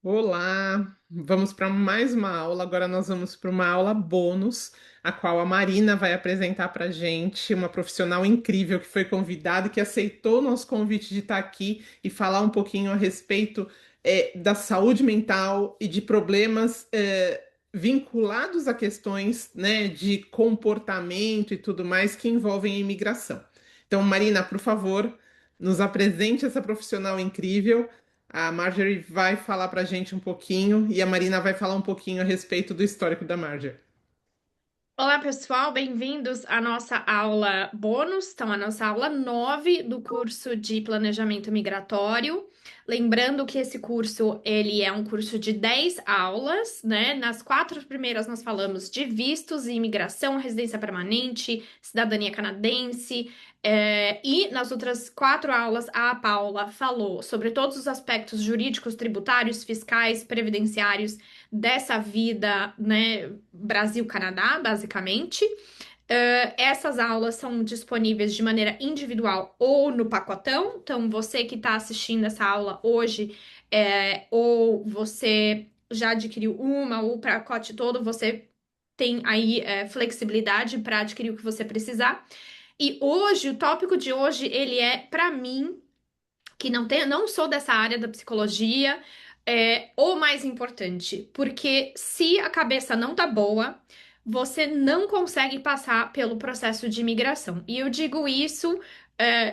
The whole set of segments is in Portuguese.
Olá, vamos para mais uma aula. Agora nós vamos para uma aula bônus, a qual a Marina vai apresentar para a gente, uma profissional incrível que foi convidada, que aceitou o nosso convite de estar aqui e falar um pouquinho a respeito da saúde mental e de problemas vinculados a questões, né, de comportamento e tudo mais que envolvem a imigração. Então, Marina, por favor, nos apresente essa profissional incrível. A Marjorie vai falar para a gente um pouquinho e a Marina vai falar um pouquinho a respeito do histórico da Marjorie. Olá, pessoal, bem-vindos à nossa aula bônus, então, a nossa aula 9 do curso de Planejamento Migratório. Lembrando que esse curso, ele é um curso de 10 aulas, né? Nas 4 primeiras nós falamos de vistos e imigração, residência permanente, cidadania canadense, e nas outras 4 aulas, a Paula falou sobre todos os aspectos jurídicos, tributários, fiscais, previdenciários dessa vida, né, Brasil-Canadá, basicamente. Essas aulas são disponíveis de maneira individual ou no pacotão. Então, você que está assistindo essa aula hoje, ou você já adquiriu uma ou o pacote todo, você tem aí flexibilidade para adquirir o que você precisar. E hoje, o tópico de hoje, ele é, para mim, que não sou dessa área da psicologia, o mais importante, porque se a cabeça não tá boa, você não consegue passar pelo processo de imigração. E eu digo isso,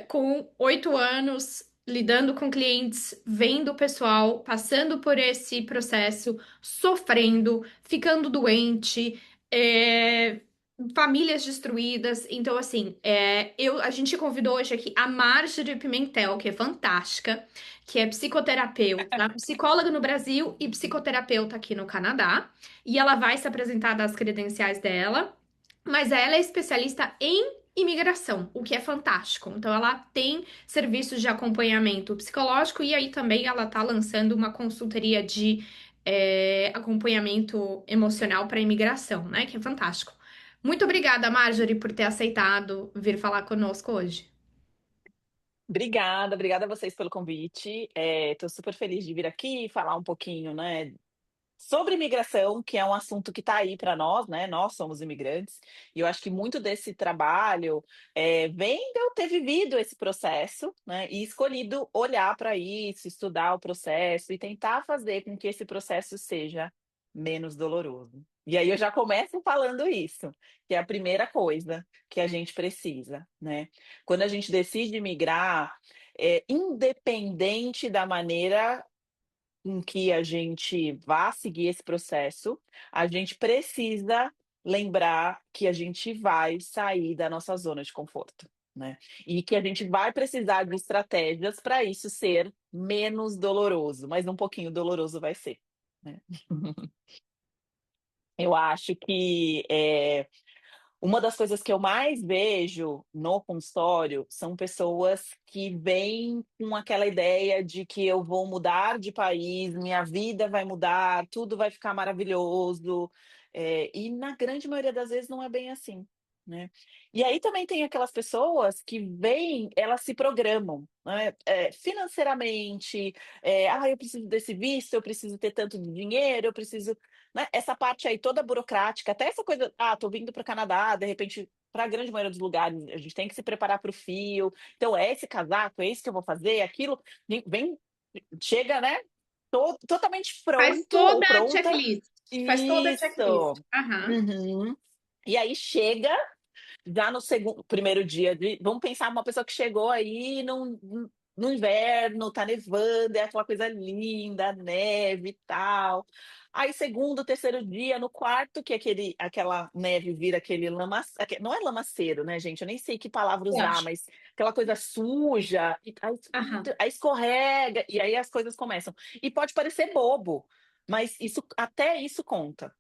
com 8 anos lidando com clientes, vendo o pessoal passando por esse processo, sofrendo, ficando doente, famílias destruídas. Então, assim, a gente convidou hoje aqui a Marjorie Pimentel, que é fantástica, que é psicoterapeuta, psicóloga no Brasil e psicoterapeuta aqui no Canadá. E ela vai se apresentar das credenciais dela, mas ela é especialista em imigração, o que é fantástico. Então, ela tem serviços de acompanhamento psicológico e aí também ela tá lançando uma consultoria de acompanhamento emocional para imigração, né? Que é fantástico. Muito obrigada, Marjorie, por ter aceitado vir falar conosco hoje. Obrigada a vocês pelo convite. Estou super feliz de vir aqui e falar um pouquinho, né, sobre imigração, que é um assunto que está aí para nós, né? Nós somos imigrantes, e eu acho que muito desse trabalho vem de eu ter vivido esse processo, né? E escolhido olhar para isso, estudar o processo e tentar fazer com que esse processo seja menos doloroso. E aí eu já começo falando isso, que é a primeira coisa que a gente precisa, né? Quando a gente decide migrar, independente da maneira em que a gente vá seguir esse processo, a gente precisa lembrar que a gente vai sair da nossa zona de conforto, né? E que a gente vai precisar de estratégias para isso ser menos doloroso, mas um pouquinho doloroso vai ser, né? Eu acho que uma das coisas que eu mais vejo no consultório são pessoas que vêm com aquela ideia de que eu vou mudar de país, minha vida vai mudar, tudo vai ficar maravilhoso. E na grande maioria das vezes não é bem assim, né? E aí também tem aquelas pessoas que vêm, elas se programam, né? Financeiramente, eu preciso desse visto, eu preciso ter tanto de dinheiro, eu preciso, né? Essa parte aí toda burocrática, até essa coisa, tô vindo para o Canadá, de repente, para a grande maioria dos lugares, a gente tem que se preparar para o frio. Então, é esse casaco, é isso que eu vou fazer, aquilo, vem, chega, né? Totalmente Faz pronto ou toda a pronta. checklist. Faz toda a checklist. Isso. Aham. Uhum. E aí chega já no segundo, primeiro dia de, vamos pensar uma pessoa que chegou aí no inverno, tá nevando, é aquela coisa linda, neve e tal. Aí segundo, terceiro dia, no quarto, que aquela neve vira aquele lama, não é lamaceiro, né, gente? Eu nem sei que palavra usar, Pode. mas aquela coisa suja, Aham. aí escorrega, e aí as coisas começam. E pode parecer bobo, mas isso até isso conta.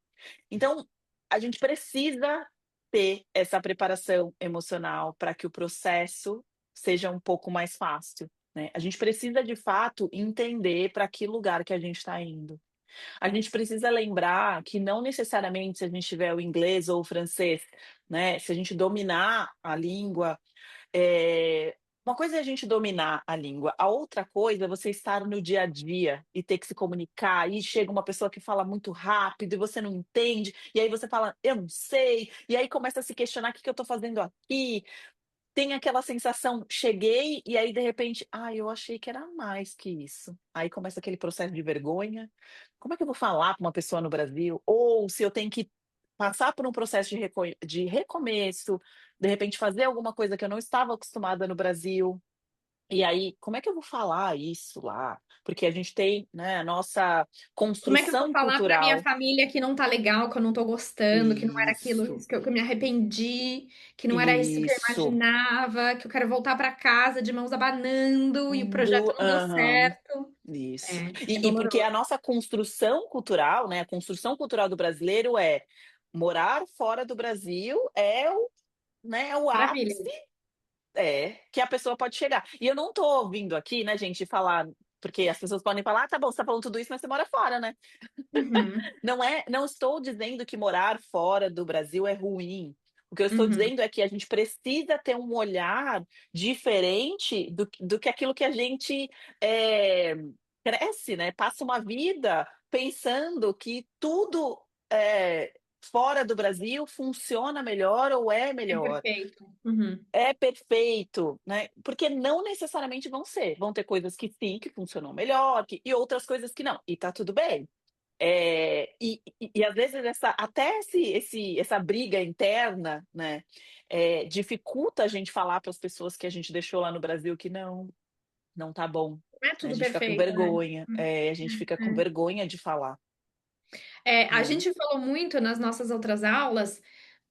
Então, a gente precisa ter essa preparação emocional para que o processo seja um pouco mais fácil, né? A gente precisa, de fato, entender para que lugar que a gente está indo. A gente precisa lembrar que não necessariamente se a gente tiver o inglês ou o francês, né? Se a gente dominar a língua, uma coisa é a gente dominar a língua, a outra coisa é você estar no dia a dia e ter que se comunicar, e chega uma pessoa que fala muito rápido e você não entende, e aí você fala: "Eu não sei", e aí começa a se questionar: "O que que eu estou fazendo aqui?". Tem aquela sensação, cheguei e aí de repente: "Ai, eu achei que era mais que isso". Aí começa aquele processo de vergonha. Como é que eu vou falar para uma pessoa no Brasil? Ou se eu tenho que passar por um processo de recomeço, de repente fazer alguma coisa que eu não estava acostumada no Brasil, e aí como é que eu vou falar isso lá? Porque a gente tem, né, a nossa Como é que eu vou construção falar pra minha cultural. família que não tá legal, que eu não tô gostando, que não era aquilo Isso, que eu me arrependi, que não era isso que eu isso. imaginava, que eu quero voltar pra casa de mãos abanando e o projeto não deu Aham. certo. Isso. É E porque a doloroso. nossa construção cultural, né, a construção cultural do brasileiro é morar fora do Brasil é o, né, o Maravilha. ápice, que a pessoa pode chegar. E eu não tô vindo aqui, né, gente, falar, porque as pessoas podem falar: "Ah, tá bom, você tá falando tudo isso, mas você mora fora, né". Uhum, Não estou dizendo que morar fora do Brasil é ruim. O que eu estou uhum. dizendo é que a gente precisa ter um olhar diferente do que aquilo que a gente, eh, cresce, né, passa uma vida pensando que tudo, fora do Brasil funciona melhor ou é É melhor, perfeito. Uhum. é perfeito, né, porque não necessariamente vão ter coisas que sim, que funcionam melhor, e outras coisas que não, e tá tudo bem. E às vezes essa briga interna, né, dificulta a gente falar para as pessoas que a gente deixou lá no Brasil que não tá bom, Não é né, a tudo gente fica com perfeito, né? vergonha, a gente fica com É. vergonha de falar, A né. gente falou muito nas nossas outras aulas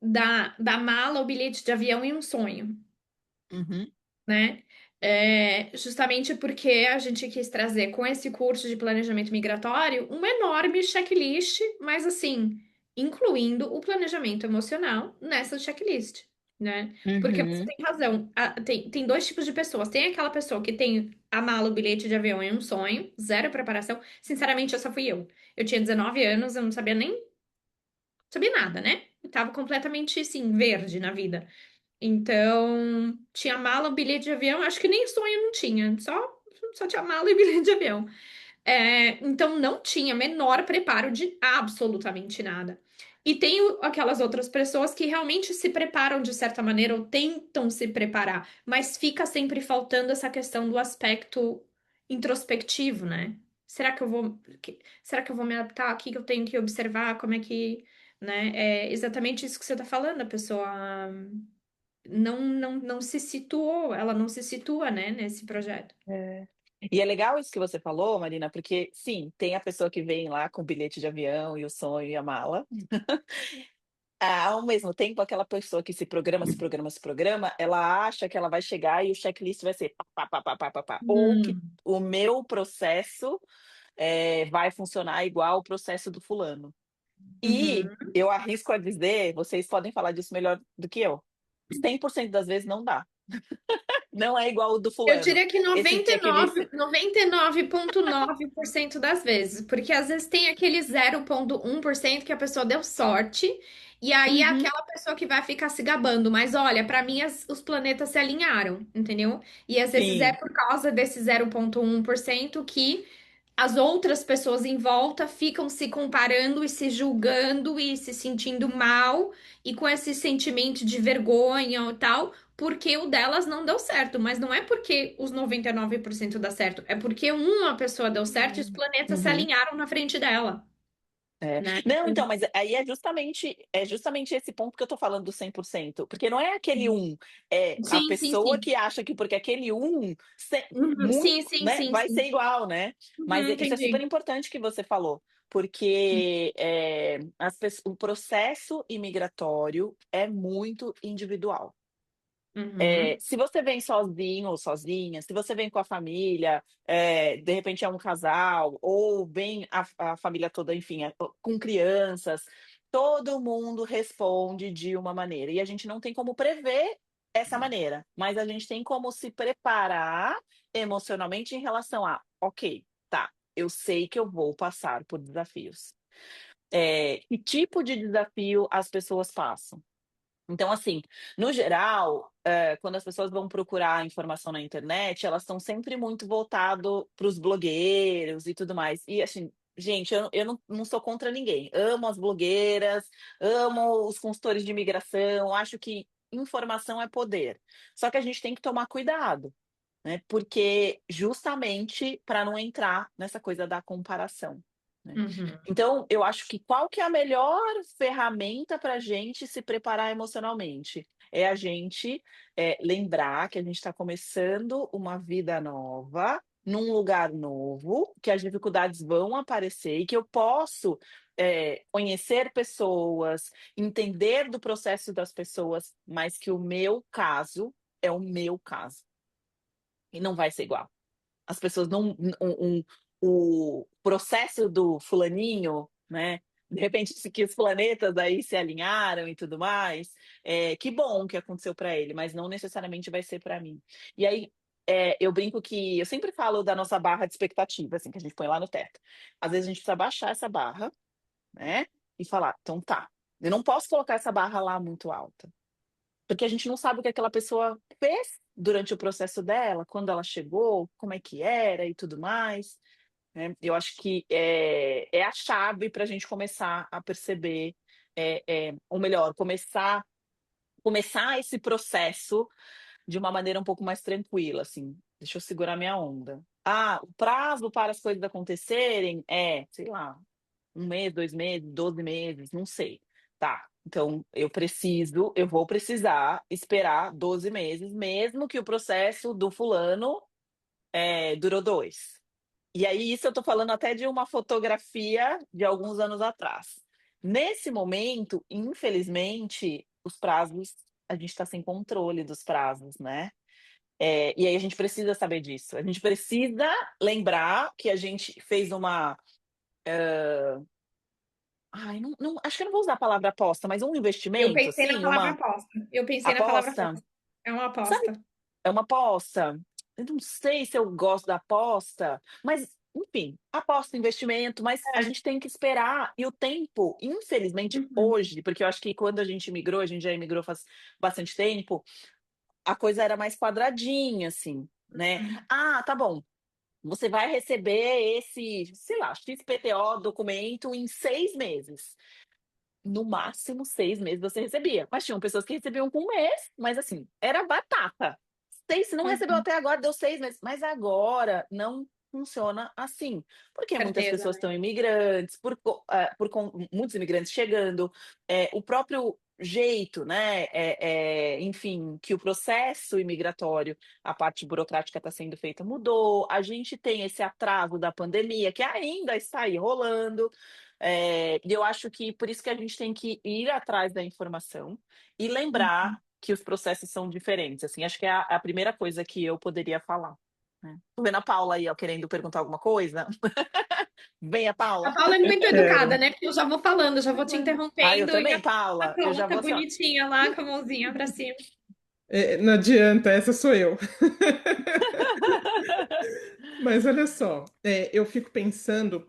da mala, o bilhete de avião e um sonho. Uhum, Né? Justamente porque a gente quis trazer com esse curso de planejamento migratório uma enorme checklist, mas assim, incluindo o planejamento emocional nessa checklist, né? Porque você uhum, tem razão, tem dois tipos de pessoas. Tem aquela pessoa que tem a mala, o bilhete de avião e um sonho, zero preparação. Sinceramente, essa fui eu. Eu tinha 19 anos, eu não sabia nem, sabia nada, né? Eu tava completamente, assim, verde na vida. Então, tinha mala, bilhete de avião, acho que nem sonho não tinha, só tinha mala e bilhete de avião. Então, não tinha menor preparo de absolutamente nada. E tem aquelas outras pessoas que realmente se preparam de certa maneira ou tentam se preparar, mas fica sempre faltando essa questão do aspecto introspectivo, né? Será que eu vou me adaptar? O que que eu tenho que observar? Como é que, né? É exatamente isso que você está falando, a pessoa não se situou, ela não se situa, né, nesse projeto. é. E é legal isso que você falou, Marina, porque sim, tem a pessoa que vem lá com o bilhete de avião e o sonho e a mala. Ao mesmo tempo, aquela pessoa que se programa, ela acha que ela vai chegar e o checklist vai ser pá, pá, pá, pá, pá, pá, pá, ou que Hum, o meu processo, vai funcionar igual o processo do fulano. E uhum. eu arrisco a dizer, vocês podem falar disso melhor do que eu, 100% das vezes não dá, não é igual o do Eu fulano. diria que Esse checklist 99,9% das vezes, porque às vezes tem aquele 0,1% que a pessoa deu sorte, e aí é uhum, aquela pessoa que vai ficar se gabando, mas olha, para mim os planetas se alinharam, entendeu? E às vezes é sim, por causa desse 0,1% que as outras pessoas em volta ficam se comparando e se julgando e se sentindo mal e com esse sentimento de vergonha ou tal, porque o delas não deu certo. Mas não é porque os 99% dá certo, é porque uma pessoa deu certo e os planetas se uhum. alinharam na frente dela, É. né? Não, então, mas aí é justamente esse ponto que eu tô falando do 100%, porque não é aquele um, é a Sim, sim, pessoa sim. que acha que porque aquele um Uhum, muito, sim, sim, né, sim, vai ser sim. igual, né. Mas isso é super Entendi. importante que você falou, porque, o processo imigratório é muito individual. Uhum, Se você vem sozinho ou sozinha, se você vem com a família, de repente é um casal, ou vem a família toda, enfim, com crianças, todo mundo responde de uma maneira. E a gente não tem como prever essa maneira, mas a gente tem como se preparar emocionalmente em relação a, ok, tá, eu sei que eu vou passar por desafios. Que tipo de desafio as pessoas passam? Então, assim, no geral, quando as pessoas vão procurar informação na internet, elas estão sempre muito voltado para os blogueiros e tudo mais. E assim, gente, eu não sou contra ninguém. Amo as blogueiras, amo os consultores de imigração, acho que informação é poder. Só que a gente tem que tomar cuidado, né? Porque justamente para não entrar nessa coisa da comparação, né? Uhum. Então, eu acho que qual que é a melhor ferramenta para a gente se preparar emocionalmente? É a gente lembrar que a gente está começando uma vida nova, num lugar novo, que as dificuldades vão aparecer e que eu posso conhecer pessoas, entender do processo das pessoas, mas que o meu caso é o meu caso e não vai ser igual. As pessoas não. O processo do fulaninho, né? De repente, que os planetas aí se alinharam e tudo mais. Que bom que aconteceu para ele, mas não necessariamente vai ser para mim. E aí, eu brinco que eu sempre falo da nossa barra de expectativa, assim, que a gente põe lá no teto. Às vezes a gente precisa baixar essa barra, né? E falar, então tá, eu não posso colocar essa barra lá muito alta. Porque a gente não sabe o que aquela pessoa fez durante o processo dela, quando ela chegou, como é que era e tudo mais, né? Eu acho que é a chave para a gente começar a perceber, ou melhor, começar esse processo de uma maneira um pouco mais tranquila, assim. Deixa eu segurar minha onda. Ah, o prazo para as coisas acontecerem é, sei lá, 1 mês, 2 meses, 12 meses, não sei. Tá, então eu vou precisar esperar 12 meses, mesmo que o processo do fulano durou 2. E aí, isso eu tô falando até de uma fotografia de alguns anos atrás. Nesse momento, infelizmente, os prazos, a gente está sem controle dos prazos, né? E aí a gente precisa saber disso. A gente precisa lembrar que a gente fez uma. Ai, acho que eu não vou usar a palavra aposta, mas um Eu investimento, pensei na assim, palavra uma aposta. Eu pensei na palavra aposta. aposta. É uma Sabe, aposta. é uma aposta. Eu não sei se eu gosto da aposta, mas, enfim, aposta, investimento, mas a É. gente tem que esperar. E o tempo, infelizmente, Uhum. hoje, porque eu acho que quando a gente imigrou, a gente já imigrou faz bastante tempo, a coisa era mais quadradinha, assim, né? Uhum. Ah, tá bom. Você vai receber esse, sei lá, XPTO documento em 6 meses. No máximo 6 meses você recebia. Mas tinham pessoas que recebiam com 1 mês, mas assim, era batata. Se não recebeu Uhum. até agora, deu 6 meses. Mas agora não funciona assim. Porque muitas Certeza, pessoas né? estão imigrantes, muitos imigrantes chegando, o próprio jeito, né? Enfim, que o processo imigratório, a parte burocrática está sendo feita, mudou. A gente tem esse atraso da pandemia que ainda está aí rolando. E eu acho que por isso que a gente tem que ir atrás da informação e lembrar Uhum. que os processos são diferentes. Assim, acho que é a primeira coisa que eu poderia falar, né? Tô vendo a Paula aí, ó, querendo perguntar alguma coisa. Venha, A Paula. Paula é muito educada, Quero. né? Porque eu já vou falando, já vou te Ah, eu interrompendo e também, a Paula. Eu Paula já tá vou assim, ó. bonitinha lá com a mãozinha pra cima. Não adianta, essa sou eu. Mas olha só, eu fico pensando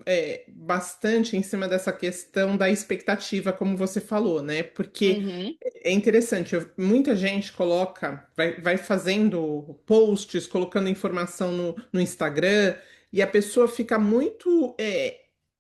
bastante em cima dessa questão da expectativa, como você falou, né? Porque Uhum, é interessante, muita gente vai fazendo posts, colocando informação no Instagram, e a pessoa fica muito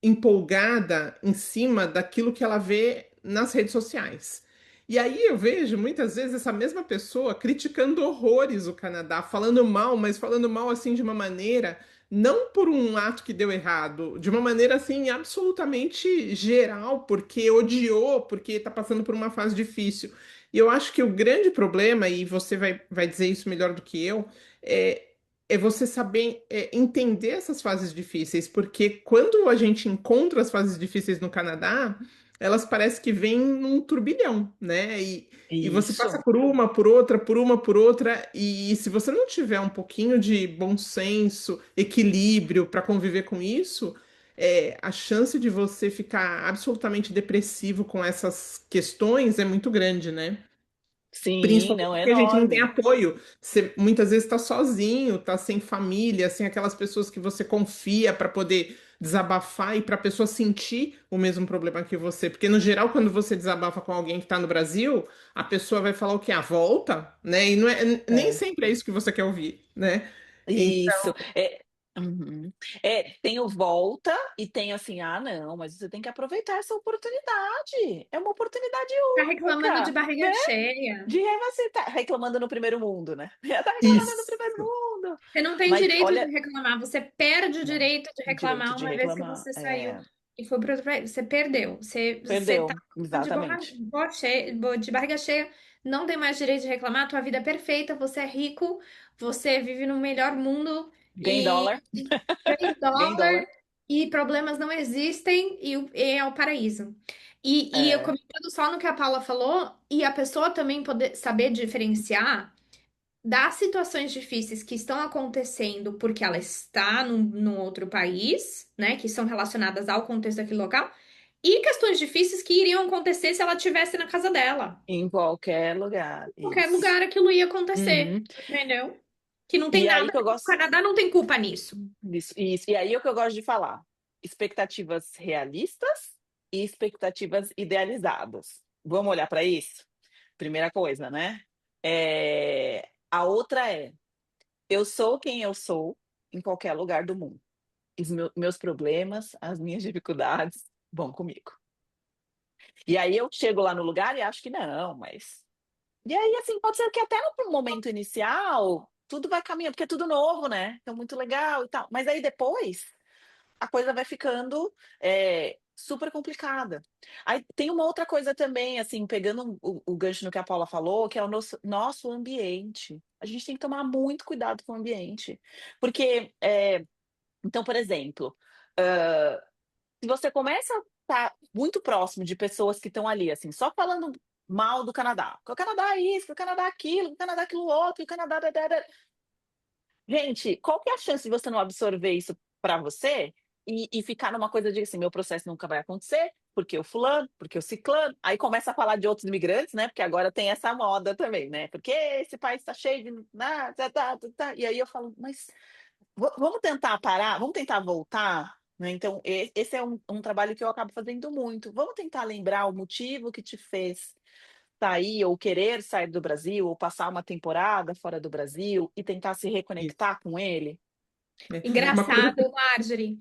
empolgada em cima daquilo que ela vê nas redes sociais. E aí eu vejo muitas vezes essa mesma pessoa criticando horrores o Canadá, falando mal, mas falando mal assim de uma maneira, não por um ato que deu errado, de uma maneira assim absolutamente geral, porque odiou, porque tá passando por uma fase difícil. E eu acho que o grande problema, e você vai dizer isso melhor do que eu, é, é você saber entender essas fases difíceis, porque quando a gente encontra as fases difíceis no Canadá, elas parecem que vêm num turbilhão, né? E você passa isso. por uma, por outra, por uma, por outra, e se você não tiver um pouquinho de bom senso, equilíbrio para conviver com isso, a chance de você ficar absolutamente depressivo com essas questões é muito grande, né? Sim, Principalmente não, é porque a gente não tem enorme. apoio. Você muitas vezes está sozinho, está sem família, sem aquelas pessoas que você confia para poder desabafar e para a pessoa sentir o mesmo problema que você. Porque, no geral, quando você desabafa com alguém que está no Brasil, a pessoa vai falar o quê? A volta, né? E não é, nem É. sempre é isso que você quer ouvir, né? Isso. Uhum. Tem o volta e tem assim, ah, não, mas você tem que aproveitar essa oportunidade. É uma oportunidade Tá reclamando de única, barriga né? cheia. Você tá reclamando no primeiro mundo, né? Já tá reclamando no primeiro Isso. mundo. Você não tem Mas direito de olha, reclamar, você perde o não, direito de direito reclamar de uma vez que reclamar, você saiu e foi para outro país. Você perdeu. Você tá perdeu, de exatamente. de barriga cheia, não tem mais direito de reclamar, tua vida é perfeita, você é rico, você vive no melhor mundo Ganha e dólar, ganha ganha dólar dólar. e problemas não existem e é o paraíso. E eu É, comentando só no que a Paula falou, e a pessoa também poder saber diferenciar das situações difíceis que estão acontecendo porque ela está num outro país, né, que são relacionadas ao contexto daquele local, e questões difíceis que iriam acontecer se ela estivesse na casa dela. em qualquer lugar, Em qualquer isso. lugar aquilo ia acontecer, Uhum. entendeu? Que não tem E nada, aí que eu o gosto. Canadá não tem culpa nisso. Isso. E aí é o que eu gosto de falar: expectativas realistas e expectativas idealizadas. Vamos olhar para isso? Primeira coisa, né? A outra é: eu sou quem eu sou em qualquer lugar do mundo. Meus problemas, as minhas dificuldades vão comigo. E aí eu chego lá no lugar e acho que não, mas. E aí, assim, pode ser que até no momento inicial tudo vai caminhando, porque é tudo novo, né? Então, muito legal e tal. Mas aí depois a coisa vai ficando super complicada. Aí tem uma outra coisa também, assim, pegando o gancho no que a Paula falou, que é o nosso ambiente. A gente tem que tomar muito cuidado com o ambiente. Porque, então, por exemplo, se você começa a estar muito próximo de pessoas que estão ali, assim, só falando mal do Canadá, que o Canadá é isso, que o Canadá é aquilo, que o Canadá é aquilo outro, que o Canadá. Gente, qual que é a chance de você não absorver isso para você e ficar numa coisa de assim, meu processo nunca vai acontecer, porque o fulano, porque o ciclano, aí começa a falar de outros imigrantes, né? Porque agora tem essa moda também, né? Porque esse país está cheio de. E aí eu falo, mas vamos tentar parar, vamos tentar voltar, né? Então, esse é um trabalho que eu acabo fazendo muito. Vamos tentar lembrar o motivo que te fez sair ou querer sair do Brasil, ou passar uma temporada fora do Brasil e tentar se Isso, reconectar com ele? né? Uma coisa Engraçado, Marjorie.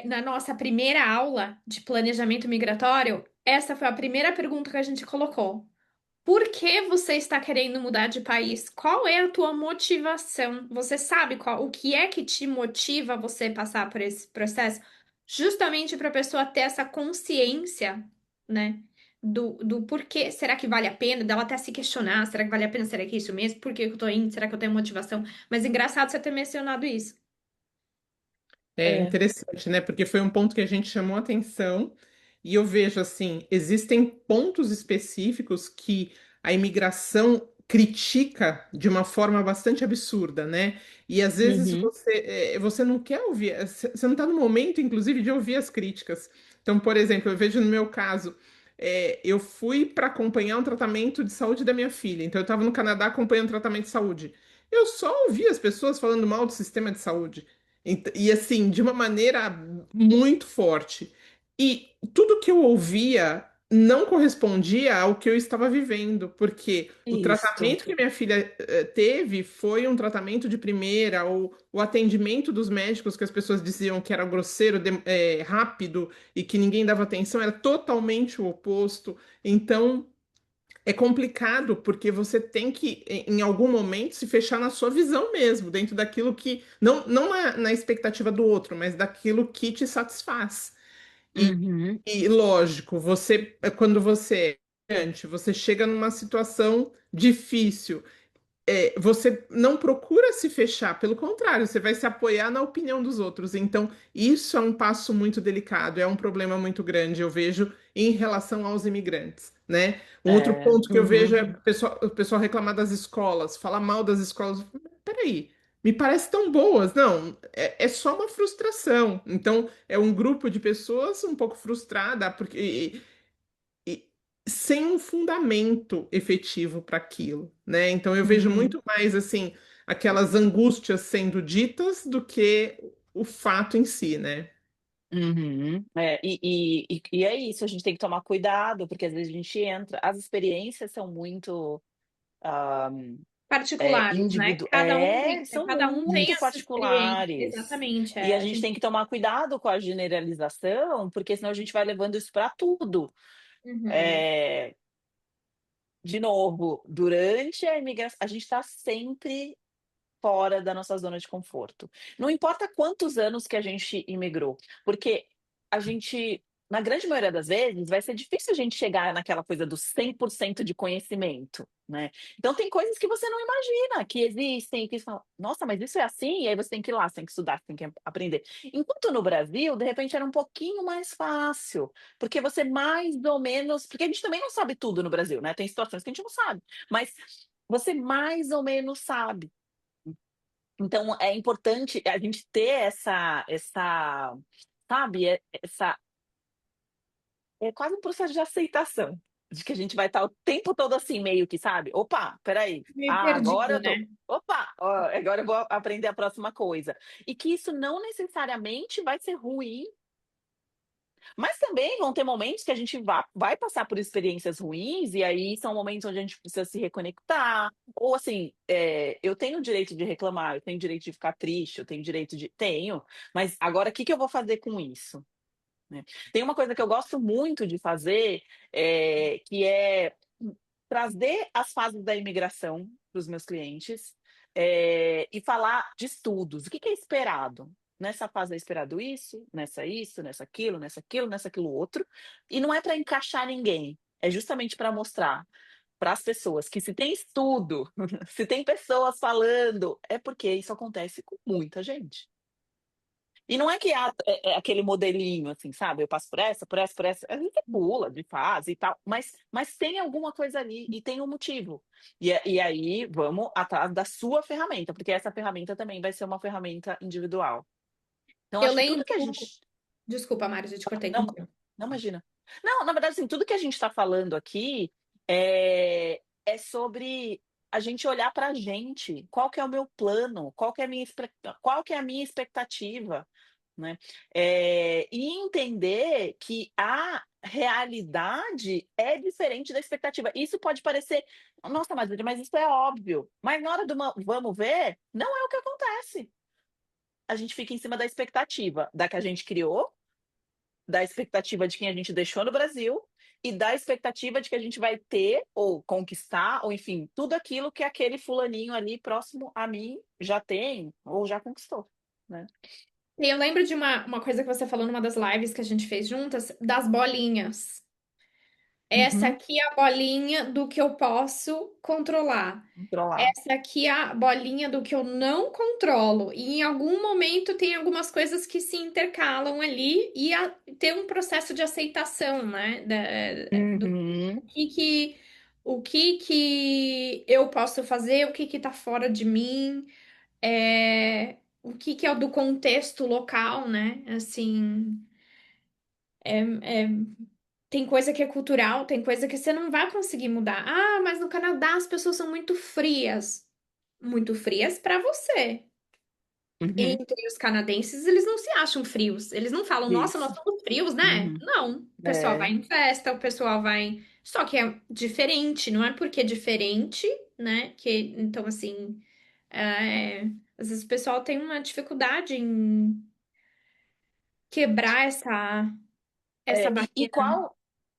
Na nossa primeira aula de planejamento migratório, essa foi a primeira pergunta que a gente colocou. Por que você está querendo mudar de país? Qual é a tua motivação? Você sabe o que é que te motiva a você passar por esse processo? Justamente para a pessoa ter essa consciência, né? Do porquê. Será que vale a pena? Dela até se questionar. Será que vale a pena? Será que é isso mesmo? Por que eu tô indo? Será que eu tenho motivação? Mas engraçado você ter mencionado isso. é É. interessante, né? Porque foi um ponto que a gente chamou atenção e eu vejo assim, existem pontos específicos que a imigração critica de uma forma bastante absurda, né? E às vezes Uhum. você não quer ouvir, você não está no momento, inclusive, de ouvir as críticas. Então, por exemplo, eu vejo no meu caso, eu fui para acompanhar um tratamento de saúde da minha filha. Então, eu estava no Canadá acompanhando tratamento de saúde. Eu só ouvi as pessoas falando mal do sistema de saúde. E assim, de uma maneira muito forte. E tudo que eu ouvia não correspondia ao que eu estava vivendo, porque o Isto. tratamento que minha filha teve foi um tratamento de primeira, ou o atendimento dos médicos que as pessoas diziam que era grosseiro, rápido e que ninguém dava atenção, era totalmente o oposto. Então, é complicado porque você tem que, em algum momento, se fechar na sua visão mesmo, dentro daquilo que, não na expectativa do outro, mas daquilo que te satisfaz. E, Uhum. e lógico, quando você é imigrante, você chega numa situação difícil, você não procura se fechar, pelo contrário, você vai se apoiar na opinião dos outros. Então, isso é um passo muito delicado, é um problema muito grande, eu vejo, em relação aos imigrantes, né? Um outro ponto que eu vejo Uhum. é o pessoal reclamar das escolas, falar mal das escolas. Peraí, me parece tão boas. Não, é só uma frustração. Então, é um grupo de pessoas um pouco frustrada, porque e sem um fundamento efetivo para aquilo, né? Então eu vejo Uhum. muito mais assim aquelas angústias sendo ditas do que o fato em si, né? Uhum. E é isso, a gente tem que tomar cuidado, porque às vezes a gente entra, as experiências são muito ah, Particulares, né? são Cada um tem muito a sua experiência. particulares. Exatamente. E a A gente gente. tem que tomar cuidado com a generalização, porque senão a gente vai levando isso para tudo. Uhum. É, de novo, durante a imigração, a gente está sempre fora da nossa zona de conforto. Não importa quantos anos que a gente imigrou, porque a gente, na grande maioria das vezes, vai ser difícil a gente chegar naquela coisa do 100% de conhecimento, né? Então tem coisas que você não imagina que existem, que você fala, nossa, mas isso é assim? E aí você tem que ir lá, você tem que estudar, você tem que aprender. Enquanto no Brasil, de repente era um pouquinho mais fácil, porque você mais ou menos, porque a gente também não sabe tudo no Brasil, né? Tem situações que a gente não sabe, mas você mais ou menos sabe. Então é importante a gente ter sabe, essa é quase um processo de aceitação, de que a gente vai estar o tempo todo assim, meio que, sabe? Opa, espera. Meio Ah, agora perdido, eu tô. né? Opa, ó, agora eu vou aprender a próxima coisa. E que isso não necessariamente vai ser ruim, mas também vão ter momentos que a gente vai passar por experiências ruins, e aí são momentos onde a gente precisa se reconectar. Ou assim, eu tenho o direito de reclamar, eu tenho o direito de ficar triste, eu tenho o direito de. Tenho, mas agora o que que eu vou fazer com isso? Né? Tem uma coisa que eu gosto muito de fazer, que é trazer as fases da imigração para os meus clientes, e falar de estudos. O que que é esperado? Nessa fase é esperado isso, nessa aquilo, nessa aquilo, nessa aquilo outro. E não é para encaixar ninguém, é justamente para mostrar para as pessoas que se tem estudo, se tem pessoas falando, é porque isso acontece com muita gente. E não é que é aquele modelinho, assim, sabe? Eu passo por essa, por essa, por essa. A gente pula de fase e tal, mas tem alguma coisa ali e tem um motivo. E aí vamos atrás da sua ferramenta, porque essa ferramenta também vai ser uma ferramenta individual. Então, Eu acho que tudo que a lembro. gente. Desculpa, Mário, eu te cortei, Não, continua. não imagina. Não, na verdade, assim, tudo que a gente está falando aqui é sobre a gente olhar para a gente. Qual que é o meu plano? Qual que é a minha expectativa? Né? E entender que a realidade é diferente da expectativa. Isso pode parecer, nossa, mas isso é óbvio. Mas na hora do vamos ver, não é o que acontece. A gente fica em cima da expectativa da que a gente criou, da expectativa de quem a gente deixou no Brasil e da expectativa de que a gente vai ter ou conquistar, ou enfim, tudo aquilo que aquele fulaninho ali próximo a mim já tem ou já conquistou, né? E eu lembro de uma coisa que você falou numa das lives que a gente fez juntas, das bolinhas. Essa Uhum. aqui é a bolinha do que eu posso controlar. Controlar. Essa aqui é a bolinha do que eu não controlo. E em algum momento tem algumas coisas que se intercalam ali e tem um processo de aceitação, né? Do Uhum. que que, o que que eu posso fazer, o que que tá fora de mim, o que que é do contexto local, né? Assim, é, é tem coisa que é cultural, tem coisa que você não vai conseguir mudar. Ah, mas no Canadá as pessoas são muito frias. Muito frias para você. Uhum. Entre os canadenses, eles não se acham frios. Eles não falam, nossa, nós Isso. somos frios, né? Uhum. Não. O pessoal vai É. em festa, o pessoal vai. Só que é diferente, não é porque é diferente, né? Que, então, assim, é, às vezes o pessoal tem uma dificuldade em quebrar essa E barreira, né?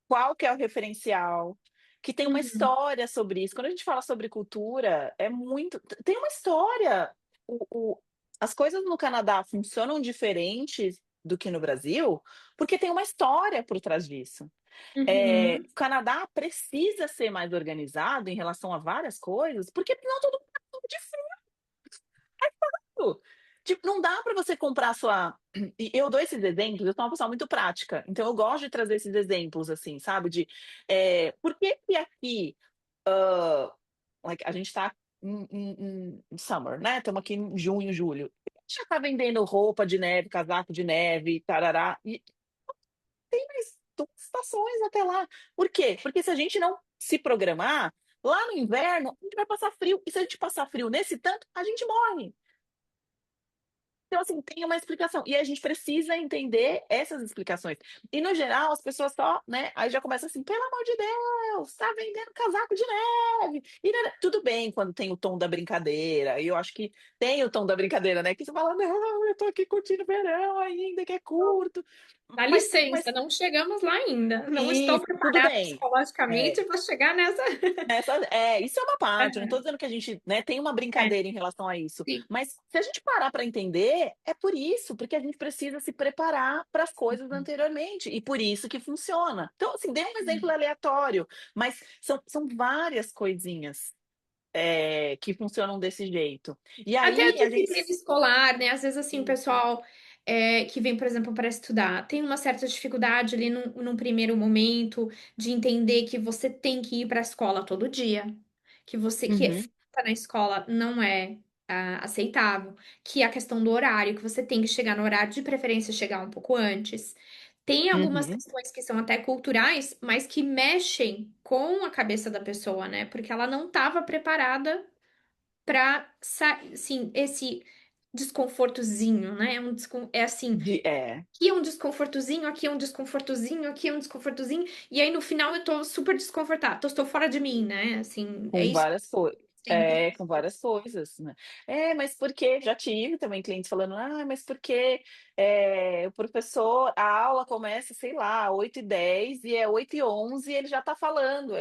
qual que é o referencial? Que tem uma Uhum, história sobre isso. Quando a gente fala sobre cultura, é muito. Tem uma história. As coisas no Canadá funcionam diferentes do que no Brasil, porque tem uma história por trás disso. uhum. O Canadá precisa ser mais organizado em relação a várias coisas, porque não todo mundo é difícil. Tipo, não dá para você comprar sua. E eu dou esses exemplos, eu sou uma pessoa muito prática, então eu gosto de trazer esses exemplos, assim, sabe? Por que que aqui, like, a gente está em summer, né? Estamos aqui em junho, julho. A gente já está vendendo roupa de neve, casaco de neve, tarará, e tem mais 2 estações até lá. Por quê? Porque se a gente não se programar, lá no inverno, a gente vai passar frio. E se a gente passar frio nesse tanto, a gente morre. Então, assim, tem uma explicação. E a gente precisa entender essas explicações. E, no geral, as pessoas só, né? Aí já começa assim, pelo amor de Deus, tá vendendo casaco de neve. E tudo bem quando tem o tom da brincadeira. E eu acho que tem o tom da brincadeira, né? Que você fala, não, eu tô aqui curtindo o verão ainda, que é curto. Dá Mas licença, não chegamos lá ainda. Não estou isso, tudo preparada bem. É, psicologicamente para chegar nessa. isso é uma parte, eu não É, estou dizendo que a gente, né, tem uma é, brincadeira em relação a isso, sim. mas se a gente parar para entender, é por isso, porque a gente precisa se preparar para as coisas anteriormente, e por isso que funciona. Então, assim, dei um exemplo aleatório, mas são várias coisinhas, que funcionam desse jeito. E Até a aí a gente. disciplina escolar, né? Às vezes, assim, o Sim. pessoal que vem, por exemplo, para estudar, tem uma certa dificuldade ali num primeiro momento de entender que você tem que ir para a escola todo dia, que você que Uhum, ficar na escola não é aceitável, que a questão do horário, que você tem que chegar no horário, de preferência chegar um pouco antes. Tem algumas uhum, questões que são até culturais, mas que mexem com a cabeça da pessoa, né? Porque ela não estava preparada para, assim, esse desconfortozinho, né? É assim, é. aqui é um desconfortozinho, aqui é um desconfortozinho, aqui é um desconfortozinho, e aí no final eu tô super desconfortável, estou fora de mim, né? Assim, é Com isso várias coisas. sempre. Com várias coisas, né. Mas porque já tive também clientes falando: "Ah, mas porque, o professor a aula começa, sei lá, 8h10 e é 8h11 e ele já tá falando".